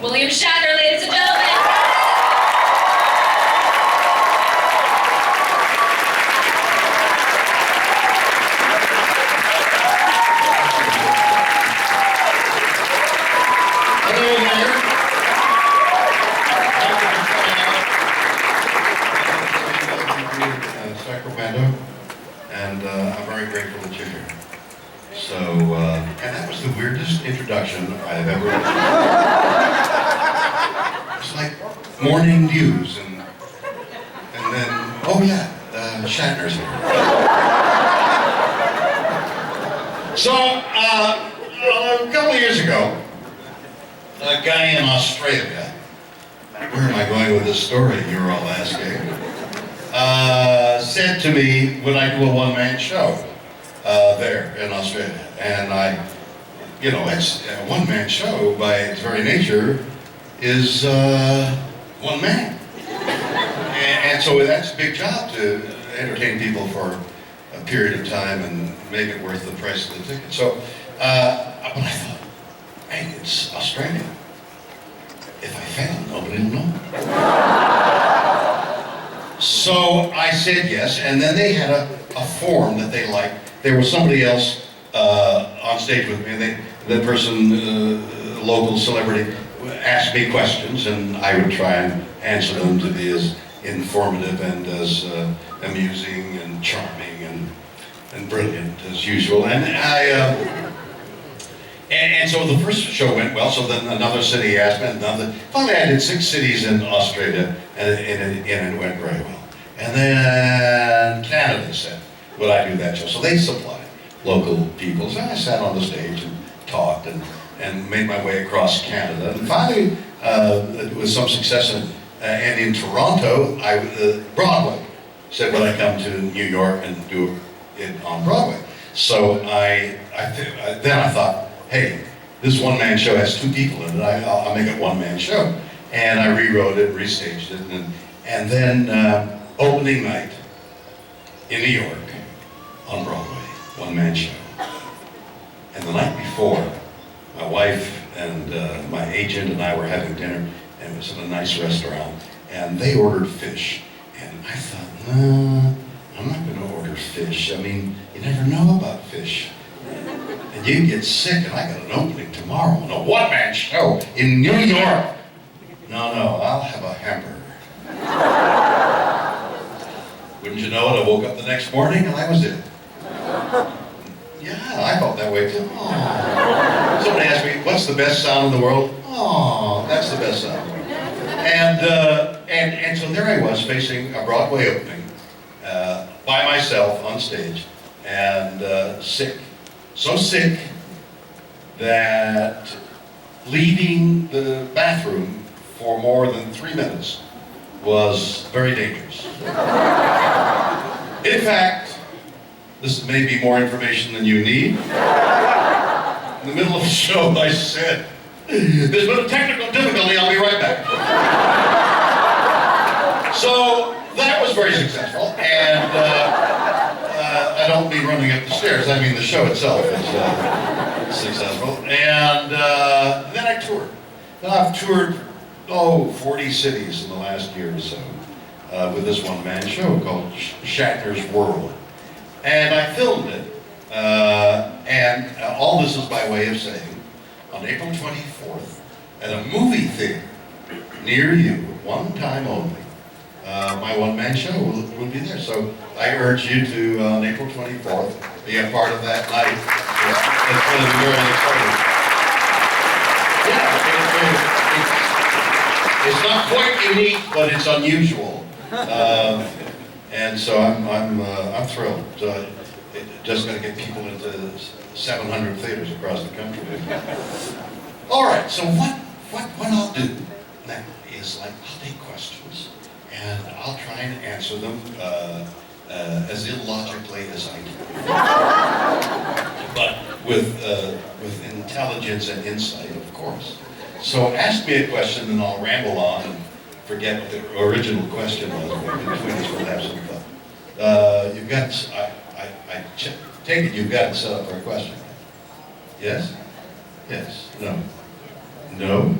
William Shatner, ladies and gentlemen. Hello there. Sacramento, and I'm very grateful that you're here. So, and that was the weirdest introduction I've ever heard. It's like morning news, and then, oh yeah, Shatner's here. So, a couple of years ago, a guy in Australia, where am I going with this story, you're all asking, said to me, would I do a one-man show there in Australia? And it's a one-man show by its very nature is one man. And so that's a big job to entertain people for a period of time and make it worth the price of the ticket. So, but I thought, hey, it's Australia. If I fail, nobody will know. So I said yes, and then they had a form that they liked. There was somebody else on stage with me, and that person, local celebrity, asked me questions, and I would try and answer them to be as informative and as amusing and charming and brilliant as usual. And so the first show went well, so then another city asked me, another. Finally I did 6 cities in Australia, and it went very well. And then Canada said, would I do that show? So they supplied local people. So I sat on the stage and talked and made my way across Canada. And finally, with some success, and in Toronto, Broadway said, would I come to New York and do it on Broadway? So then I thought, hey, this one-man show has 2 people in it. I'll make it a one-man show. And I rewrote it, restaged it, and then opening night in New York on Broadway, one-man show. And the night before, my wife and my agent and I were having dinner, and it was in a nice restaurant, and they ordered fish. And I thought, no, I'm not going to order fish. I mean, you never know about fish. And you get sick, and I got an opening tomorrow on a one-man show in New York. No, I'll have a hamburger. Wouldn't you know it, I woke up the next morning, and that was it. Yeah, I felt that way too. Aww. Somebody asked me, what's the best sound in the world? Oh, that's the best sound. And so there I was facing a Broadway opening by myself on stage, and sick. So sick that leaving the bathroom for more than 3 minutes was very dangerous. In fact, this may be more information than you need. In the middle of the show, I said, there's been a technical difficulty, I'll be right back. So that was very successful, and I don't mean running up the stairs, I mean the show itself is successful. And then I toured. Now I've toured 40 cities in the last year or so with this one-man show called Shatner's World. And I filmed it, and all this is by way of saying, on April 24th, at a movie theater near you, one time only, my one-man show will be there. So I urge you to, on April 24th, be a part of that night. It's going to be very exciting. Yeah, it's not quite unique, but it's unusual. And so I'm thrilled. Just going to get people into 700 theaters across the country. All right, so what I'll do now is I'll take questions and I'll try and answer them as illogically as I can, but with intelligence and insight, of course. So ask me a question and I'll ramble on and forget what the original question was. Between us, we'll have some fun. You've got, I take it you've got it set up for a question. Yes? Yes? No? No?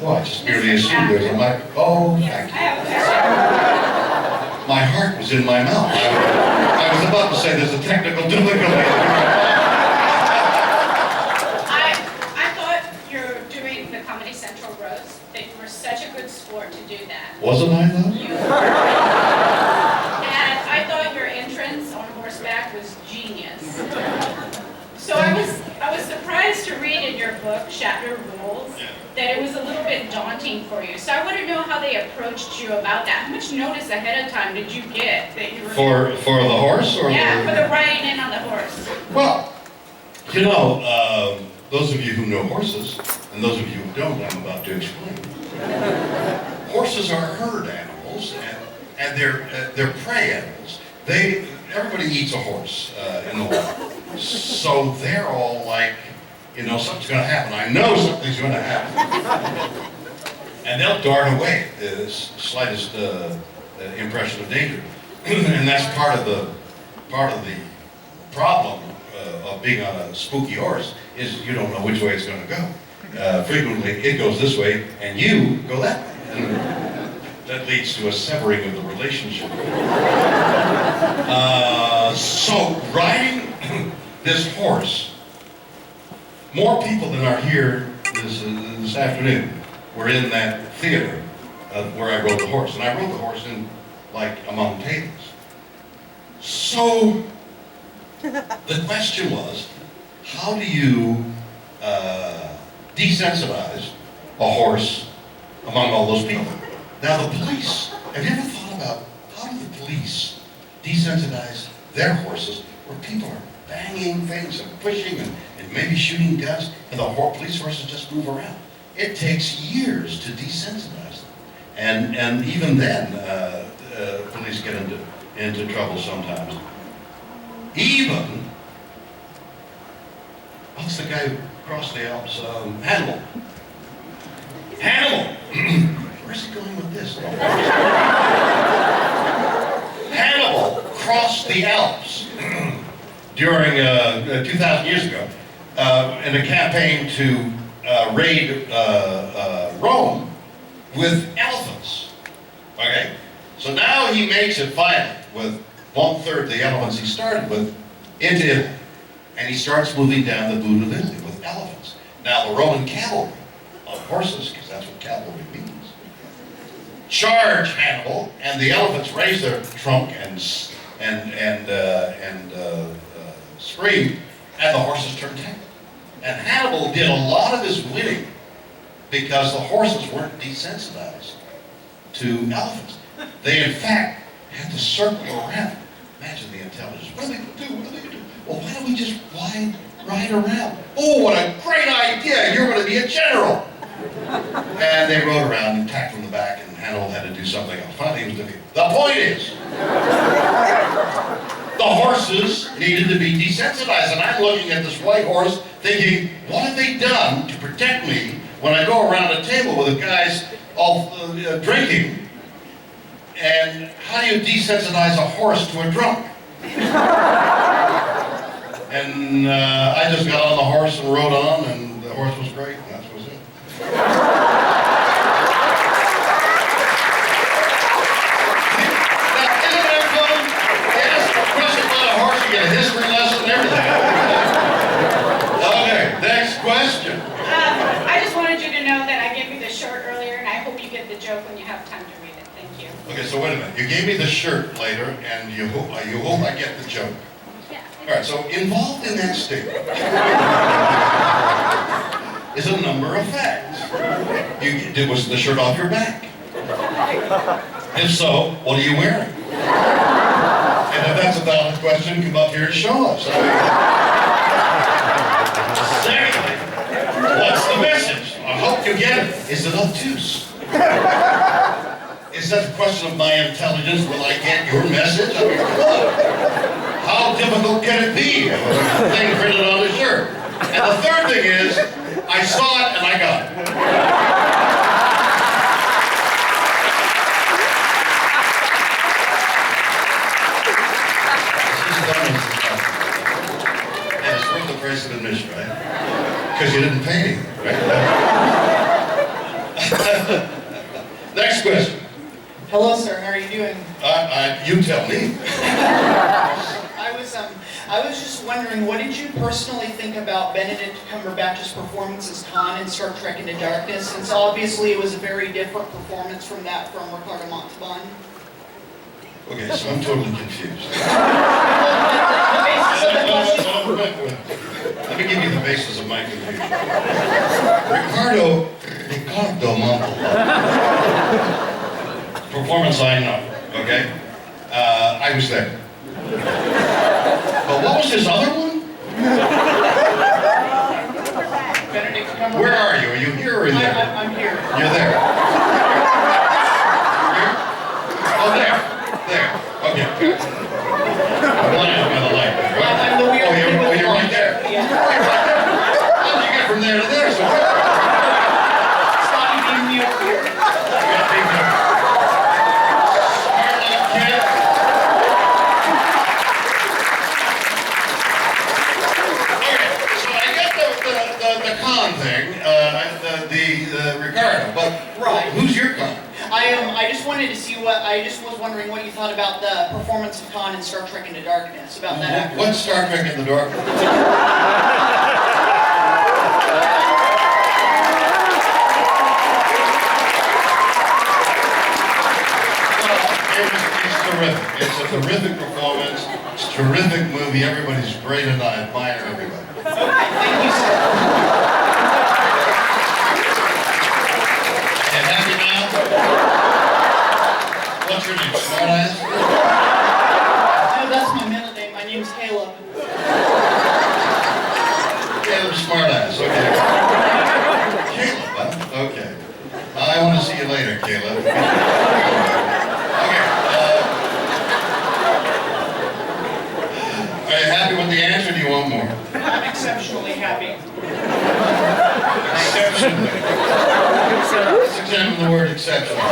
Well, I just merely assumed there's a mic. Oh, thank I you. have a question. My heart was in my mouth. I was about to say there's a technical difficulty. I thought you're doing the Comedy Central roast, that you were such a good sport to do that. Wasn't I though? You were. And I thought your entrance on horseback was genius. So I was surprised to read in your book, Shatner Rules, that it was a little bit daunting for you. So I want to know how they approached you about that. How much notice ahead of time did you get that you were... For the horse or Yeah, for the riding in on the horse. Well, you know, those of you who know horses, and those of you who don't, I'm about to explain. Horses are herd animals, and they're prey animals. Everybody eats a horse in the wild. So they're all like, you know, something's going to happen. I know something's going to happen. And they'll dart away at the slightest impression of danger. And that's part of the problem of being on a spooky horse, is you don't know which way it's going to go. Frequently it goes this way and you go that way. And that leads to a severing of the relationship. So riding this horse, more people than are here this afternoon were in that theater where I rode the horse. And I rode the horse in, like, among tables. So the question was, how do you desensitize a horse among all those people? Now the police, have you ever thought about how do the police desensitize their horses where people are banging things and pushing and maybe shooting guns, and the police horses just move around? It takes years to desensitize them. And even then, police get into trouble sometimes. Even, what's the guy who crossed the Alps? Hannibal. Hannibal! Where's he going with this? Hannibal crossed the Alps during 2,000 years ago in a campaign to raid Rome with elephants. Okay? So now he makes it finally with 1/3 the elephants he started with into Italy. And he starts moving down the boot of Italy with elephants. Now the Roman cavalry on horses, because that's what cavalry means, charge Hannibal, and the elephants raise their trunk and scream, and the horses turn tail. And Hannibal did a lot of his winning because the horses weren't desensitized to elephants. They, in fact, had to circle around. Imagine the intelligence. What are they going to do? What are they going to do? Well, why don't we just ride around? Oh, what a great idea! You're going to be a general! And they rode around and attacked from the back, and Hannibal had to do something else. Finally, he was defeated. The point is, the horses needed to be desensitized, and I'm looking at this white horse thinking, what have they done to protect me when I go around a table with the guys all drinking? And how do you desensitize a horse to a drunk? And I just got on the horse and rode on, and the horse was great, and that was it. Now, isn't that fun? You ask a question about a horse, you get a history lesson and everything. Okay, next question. I just wanted you to know that I gave you the shirt earlier, and I hope you get the joke when you have time to read it. Thank you. Okay, so wait a minute. You gave me the shirt later, and you hope I get the joke. Yeah. All right, so involved in that statement is a number of facts. Was the shirt off your back? If so, what are you wearing? And if that's a valid question, come up here and show us. Secondly, what's the message? I hope you get it. Is it obtuse? Is that a question of my intelligence? Will I get your message? I mean, how difficult can it be? A thing printed on the shirt. And the third thing is, I saw it and I got it. And it's worth the price of admission, right? Because you didn't pay anything, right? Next question. Hello, sir. How are you doing? You tell me. I was just wondering, what did you personally think about Benedict Cumberbatch's performance as Khan in Star Trek Into Darkness? Since obviously it was a very different performance from that from Ricardo Montalban. Okay, so I'm totally confused. The basis of the question. Let me give you the basis of my confusion. Ricardo Montalban. Performance I know, okay? I was there. But what was this other one? Benedict Cumberbatch. Where are you? Are you here or there? I'm here. You're there. Here? Oh, there. There. Okay. I'm blinded by the light. Right? I'm the weird kid with the you're right there. Yeah. Oh, you're right there. How did you get from there to there? So Stop being mute here. you gotta be there. Smart little kid. Okay, so I got the con thing, the Ricardo, but Right. who's your con? I just wanted to see I just was wondering what you thought about the performance of Khan in Star Trek Into Darkness, about that actor. What's Star Trek in the Dark? It's terrific. It's a terrific performance. It's a terrific movie. Everybody's great and I admire everybody. Thank you, sir. You happy now? What's your name? Smartass? No, that's my middle name. My name's Caleb. Caleb Smartass. Okay. Caleb, huh? Okay. I want to see you later, Caleb. Okay. Are you happy with the answer? Or do you want more? I'm exceptionally happy. Exceptionally. Let's examine the word exceptional.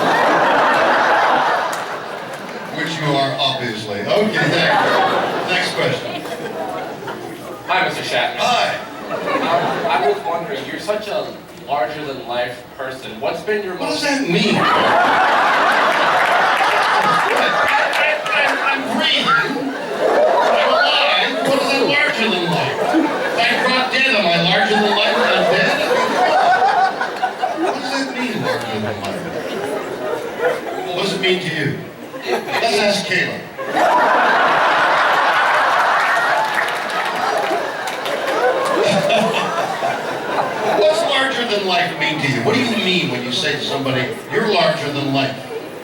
Which you are, obviously. Okay, thank you. Next question. Hi, Mr. Shatner. Hi. I was wondering, you're such a larger-than-life person. What's been your What does most... that mean? I'm breathing. I'm alive. What is that larger than life? If I'm brought dead, am I larger than life when I'm dead? What does that mean, larger than life? What does it mean to you? Let's ask Caleb. What's larger than life mean to you? What do you mean when you say to somebody, you're larger than life?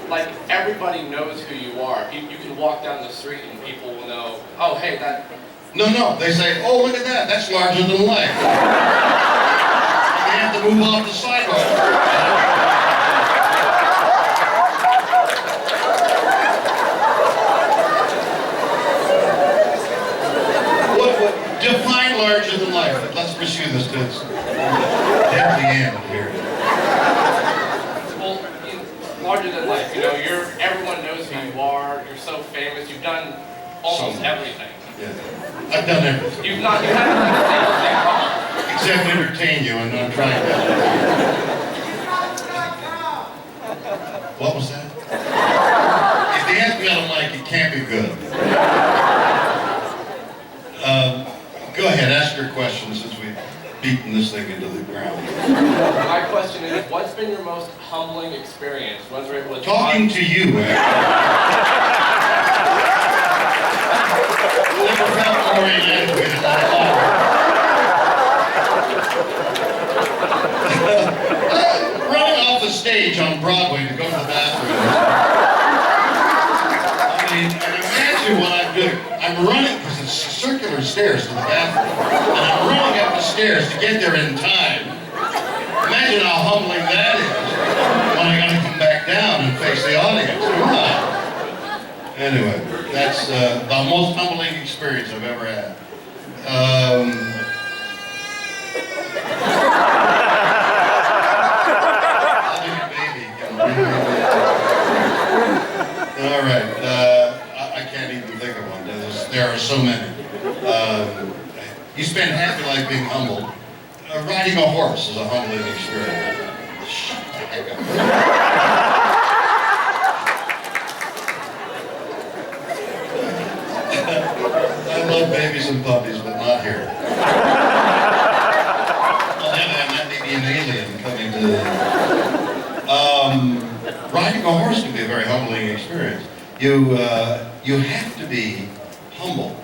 Like, everybody knows who you are. You can walk down the street and people will know, oh, hey, that... No. They say, oh, look at that. That's larger than life. They have to move off the sidewalk. What define larger than life? Let's pursue this to its deadly end here. Well, larger than life, you know, everyone knows who you are, you're so famous, you've done almost everything. Yeah. I've done everything. You haven't done a single thing wrong. Except entertain you, and I'm trying to. What was that? If the answer got a mic, it can't be good. Go ahead, ask your question since we've beaten this thing into the ground. My question is, what's been your most humbling experience? Whether it was... Talking to you, Never felt more inadequate in my life. Running off the stage on Broadway to go to the bathroom. I mean, and imagine what I'm doing. I'm running, because it's circular stairs to the bathroom, and I'm running up the stairs to get there in time. Imagine how humbling that is when I gotta come back down and face the audience. Come on. Anyway, that's the most humbling experience I've ever had. All right, I can't even think of one. There are so many. You spend half your life being humble. Riding a horse is a humbling experience. Shut the heck up. Riding a horse can be a very humbling experience. You have to be humble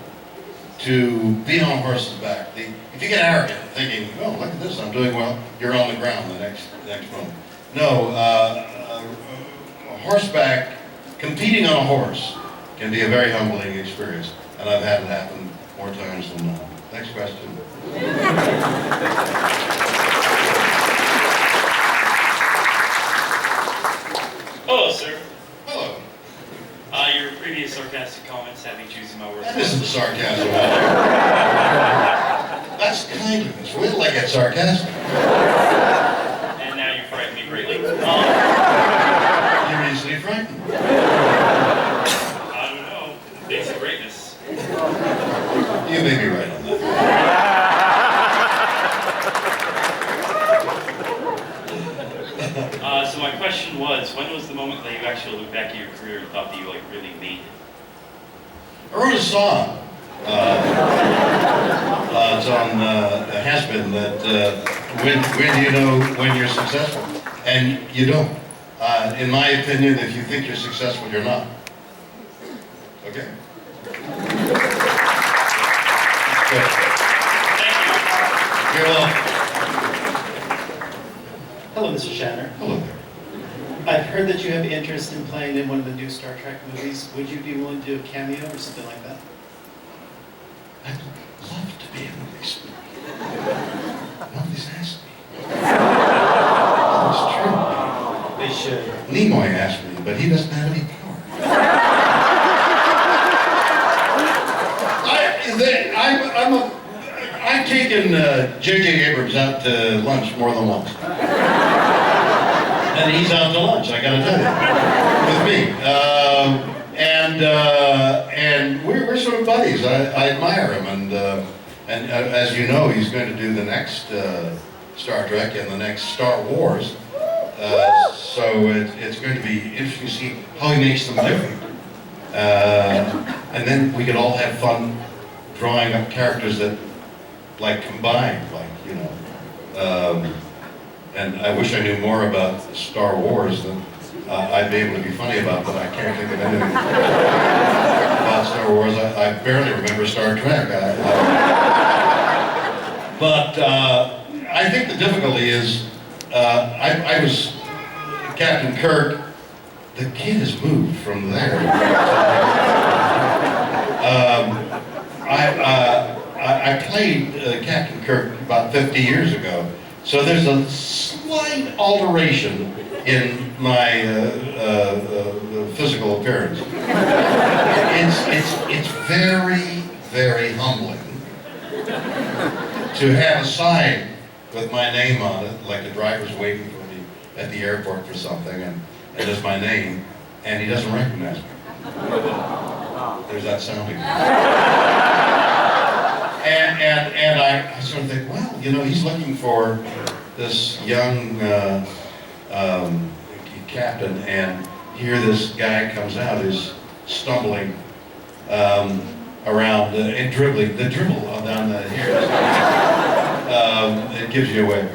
to be on a horse's back. If you get arrogant, thinking, "Oh, look at this, I'm doing well," you're on the ground the next moment. No, horseback, competing on a horse can be a very humbling experience, and I've had it happen more times than not. Next question. Hello, sir. Hello. Your previous sarcastic comments had me choosing my words. That isn't sarcasm. That's kindness. Wait till I get sarcastic. And now you frighten me greatly. You're easily frightened. I don't know. Basic greatness. You may be right on that. So my question was, when was the moment that you actually looked back at your career and thought that you really made it? I wrote a song. It's on Has Been that when you know when you're successful, and you don't. In my opinion, if you think you're successful, you're not. Okay. Good. Thank you. You're welcome. Hello, Mr. Shatner. Hello there. I've heard that you have interest in playing in one of the new Star Trek movies. Would you be willing to do a cameo or something like that? I'd love to be in this. Nobody's asked me. That's true. They should. Nimoy asked me, but he doesn't have any power. I've taken J.J. Abrams out to lunch more than once. And he's out to lunch, I gotta tell you, with me. And we're sort of buddies. I admire him, and as you know, he's going to do the next Star Trek and the next Star Wars. So it's going to be interesting to see how he makes them different. And then we could all have fun drawing up characters that combine, and I wish I knew more about Star Wars than I'd be able to be funny about, but I can't think of anything about Star Wars. I barely remember Star Trek. But I think the difficulty is, I was Captain Kirk. The kid has moved from there. I played Captain Kirk about 50 years ago, so there's a slight alteration in my physical appearance. It's very, very humbling to have a sign with my name on it, like the driver's waiting for me at the airport for something, and there's my name, and he doesn't recognize me. There's that sound again. And I sort of think, well, he's looking for this young captain, and here this guy comes out who's stumbling around and dribbling. The dribble down the here, it gives you away.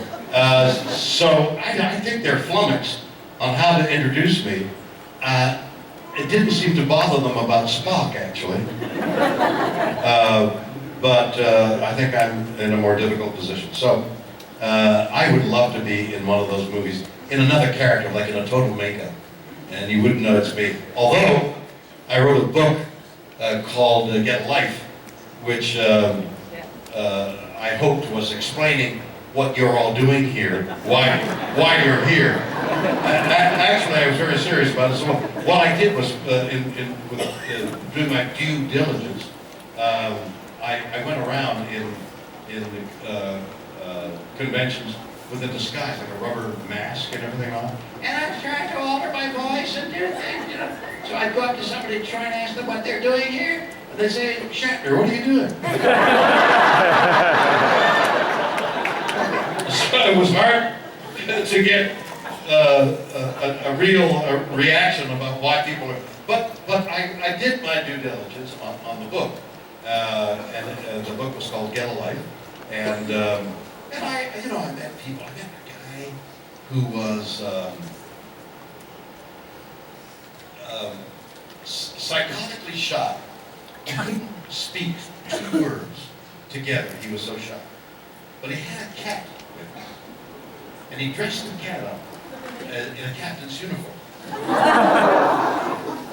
So I think they're flummoxed on how to introduce me. It didn't seem to bother them about Spock, actually. But I think I'm in a more difficult position. So I would love to be in one of those movies in another character, like in a total makeup, and you wouldn't know it's me. Although I wrote a book called Get Life, which I hoped was explaining what you're all doing here, why you're here. Actually, I was very serious about it. So what I did was, doing my due diligence, I went around in the conventions with a disguise, like a rubber mask and everything on, and I was trying to alter my voice and do things, So I'd go up to somebody and try and ask them what they're doing here, and they'd say, "Shatner, what are you doing?" So it was hard to get a real reaction about why people are. But I did my due diligence on the book, and the book was called Get a Life, and I met people. I met a guy who was psychotically shot. He couldn't speak 2 words together. He was so shocked. But he had a cat with him. And he dressed the cat up in a captain's uniform.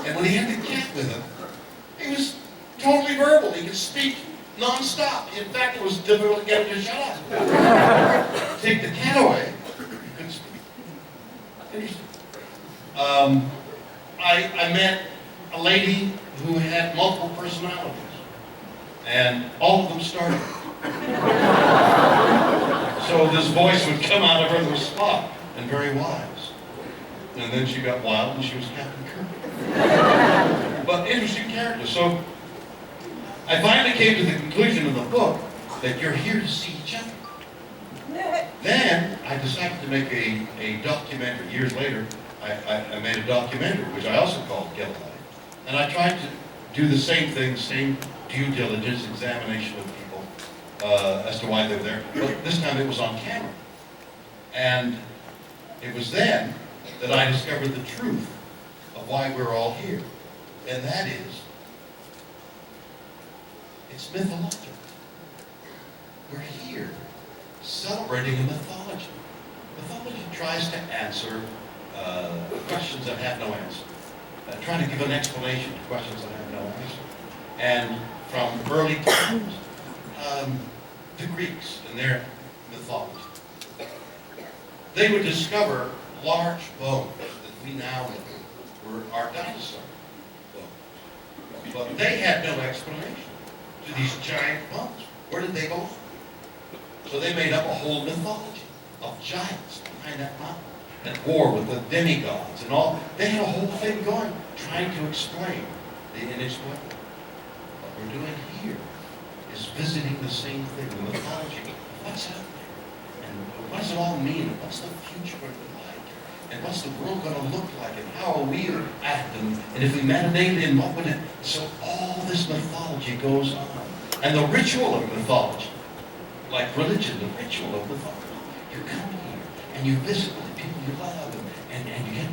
And when he had the cat with him, he was totally verbal. He could speak non-stop. In fact, it was difficult to get him to shut up. Take the cat away, he couldn't speak. Interesting. I met a lady who had multiple personalities, and all of them started. So this voice would come out of her that was spot and very wise. And then she got wild and she was Captain Kirk. But interesting character. So I finally came to the conclusion of the book that you're here to see each other. Then I decided to make a documentary. Years later, I made a documentary, which I also called Get Alive. And I tried to do the same thing, same due diligence, examination of people as to why they're there. But this time it was on camera. And it was then that I discovered the truth of why we're all here. And that is, it's mythological. We're here celebrating a mythology. Mythology tries to answer questions that have no answer. Trying to give an explanation to questions that have no answer. And from early times, the Greeks and their mythology, they would discover large bones that we now know were our dinosaur bones. But they had no explanation to these giant bones. Where did they go? So they made up a whole mythology of giants behind that mountain and war with the demigods and all. They had a whole thing going, trying to explain the inexplicable. What we're doing here is visiting the same thing, the mythology. What's out there? And what does it all mean? And what's the future going to be like? And what's the world going to look like? And how are we to act? And if we met an alien, what would it? So all this mythology goes on. And the ritual of mythology, like religion, the ritual of mythology. You come here and you visit with the people you love and you get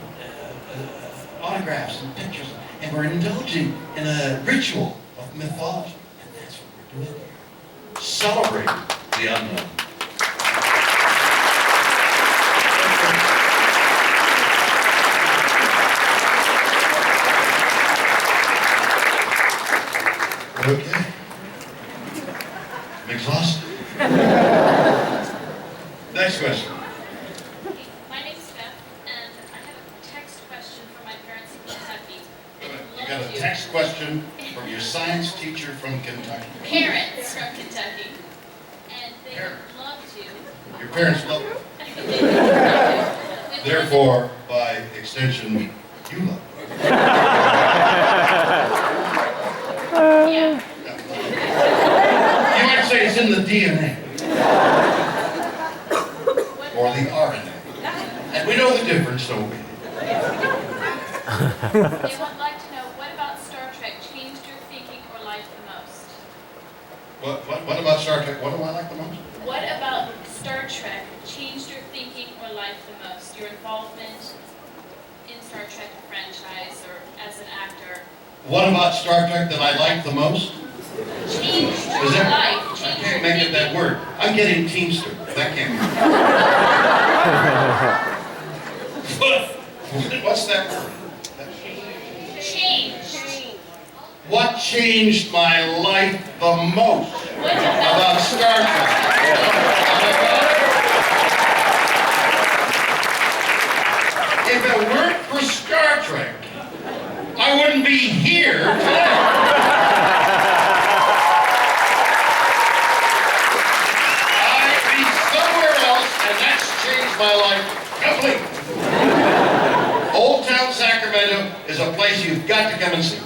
autographs and pictures. And we're indulging in a ritual of mythology. And that's what we're doing here. Celebrating the unknown. Okay. I'm exhausted. Next question. My name's Beth, and I have a text question from my parents in Kentucky. You got a text question from your science teacher from Kentucky. Parents from Kentucky, and they would love to. Your parents love you. Therefore, by extension, you love them. Yeah. You might say it's in the DNA. Or the RNA. And we know the difference, don't we? They would like to know, what about Star Trek changed your thinking or life the most? What about Star Trek? What do I like the most? What about Star Trek changed your thinking or life the most? Your involvement in Star Trek franchise or as an actor? What about Star Trek that I like the most? Changed your Is that, life. I can't make it that word. I'm getting Teamster. That can't be. What's that word? Change. What changed my life the most about Star Trek? If it weren't for Star Trek, I wouldn't be here today. My life completely. Old Town Sacramento is a place you've got to come and see.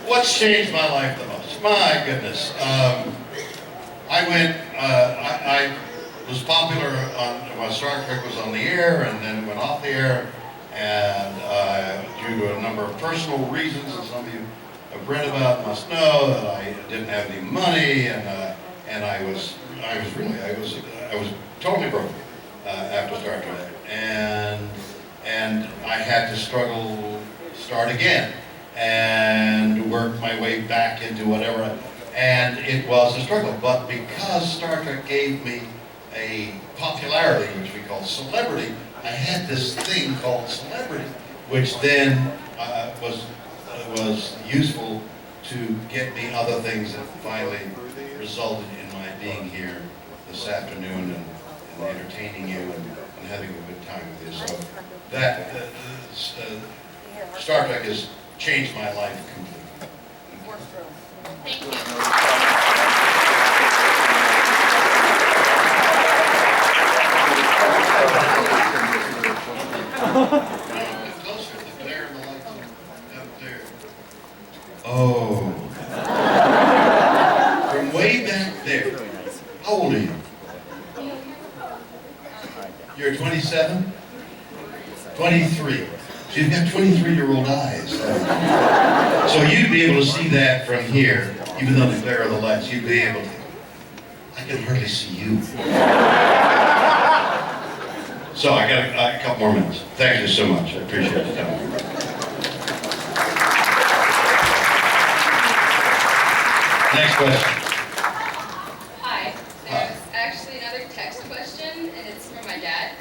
What's changed my life the most? My goodness. I was popular when Star Trek was on the air and then went off the air. And due to a number of personal reasons, that some of you have read about, must know that I didn't have any money, and I was totally broke after Star Trek, and I had to start again, and work my way back into whatever, and it was a struggle. But because Star Trek gave me a popularity, which we call celebrity, I had this thing called celebrity, which then was useful to get me other things that finally resulted in my being here this afternoon and entertaining you and having a good time with you. So that Star Trek has changed my life completely. Thank you. Closer, the glare and the lights up there. Oh. From way back there. How old are you? You're 27? 23. So you've got 23-year-old eyes. So you'd be able to see that from here, even though the glare of the lights, you'd be able to. I can hardly see you. So I got a couple more minutes. Thank you so much. I appreciate the time. Next question. Hi, there's actually another text question, and it's from my dad.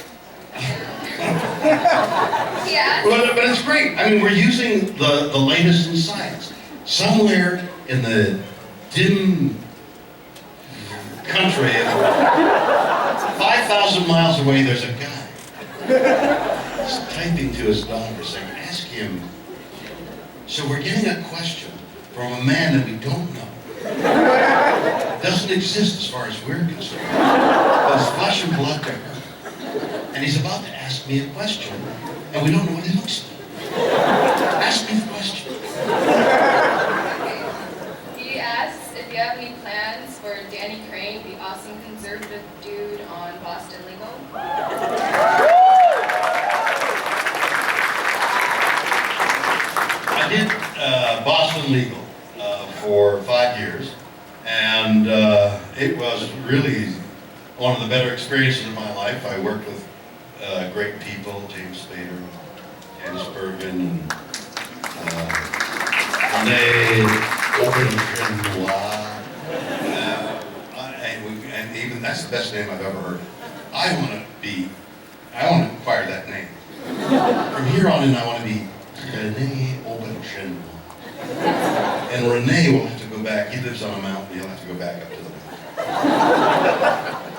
He asked, Well, but it's great. I mean, we're using the latest in science. Somewhere in the dim country, 5,000 miles away, there's a guy. He's typing to his daughter saying, ask him. So we're getting a question from a man that we don't know. Doesn't exist as far as we're concerned. But it's flesh and blood to her. And he's about to ask me a question, and we don't know what he looks like. Ask me the question. he asks if you have any plans for Danny Crane, the awesome conservative dude on Boston Legal. I did Boston Legal for 5 years, and it was really one of the better experiences of my life. I worked with great people, James Spader, Candice Bergen, Renee Auberjonois, and even that's the best name I've ever heard. I want to acquire that name. From here on in, I want to be Renee Auberjonois. And Renee will have to go back. He lives on a mountain. He'll have to go back up to the mountain.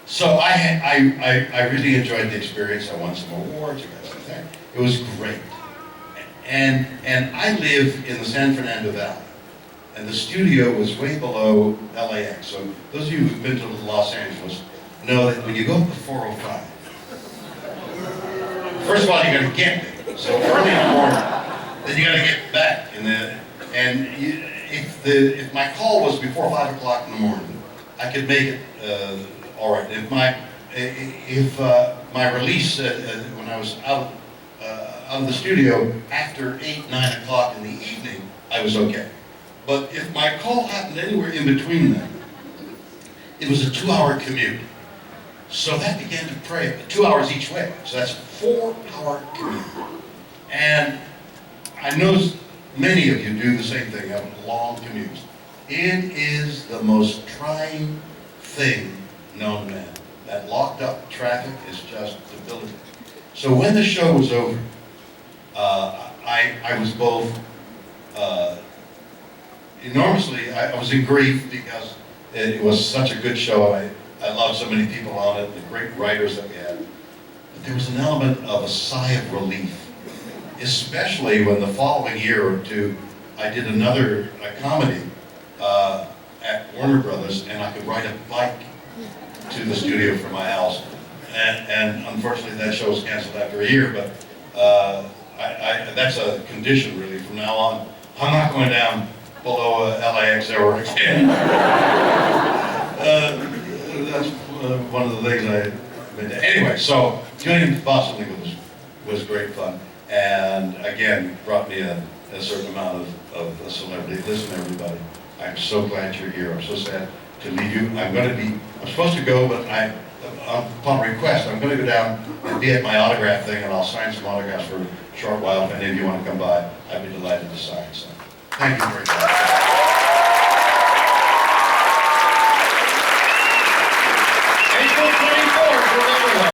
So I really enjoyed the experience. I won some awards. It was great. And I live in the San Fernando Valley. And the studio was way below LAX. So those of you who've been to Los Angeles know that when you go up to 405, first of all, you got to get there. So early in the morning, then you got to get back. If my call was before 5 o'clock in the morning, I could make it all right. If my release when I was out of the studio after 8, 9 o'clock in the evening, I was okay. But if my call happened anywhere in between them, it was a 2-hour commute. So that began to prey, 2 hours each way. So that's a 4-hour commute. And I know many of you do the same thing, have long commutes. It is the most trying thing known to man. That locked up traffic is just debilitating. So when the show was over, I was both enormously, I was in grief because it was such a good show. I loved so many people on it, the great writers that we had. But there was an element of a sigh of relief, especially when the following year or two, I did a comedy at Warner Brothers, and I could ride a bike to the studio from my house. And unfortunately, that show was canceled after a year, but that's a condition, really, from now on. I'm not going down below LAX ever again. That's one of the things I Anyway, so doing Boston Legal was great fun, and again, brought me a certain amount of a celebrity. Listen, everybody, I'm so glad you're here. I'm so sad to leave you. I'm supposed to go, but upon request, I'm going to go down and be at my autograph thing, and I'll sign some autographs for a short while. If any of you want to come by, I'd be delighted to sign some. Thank you very much.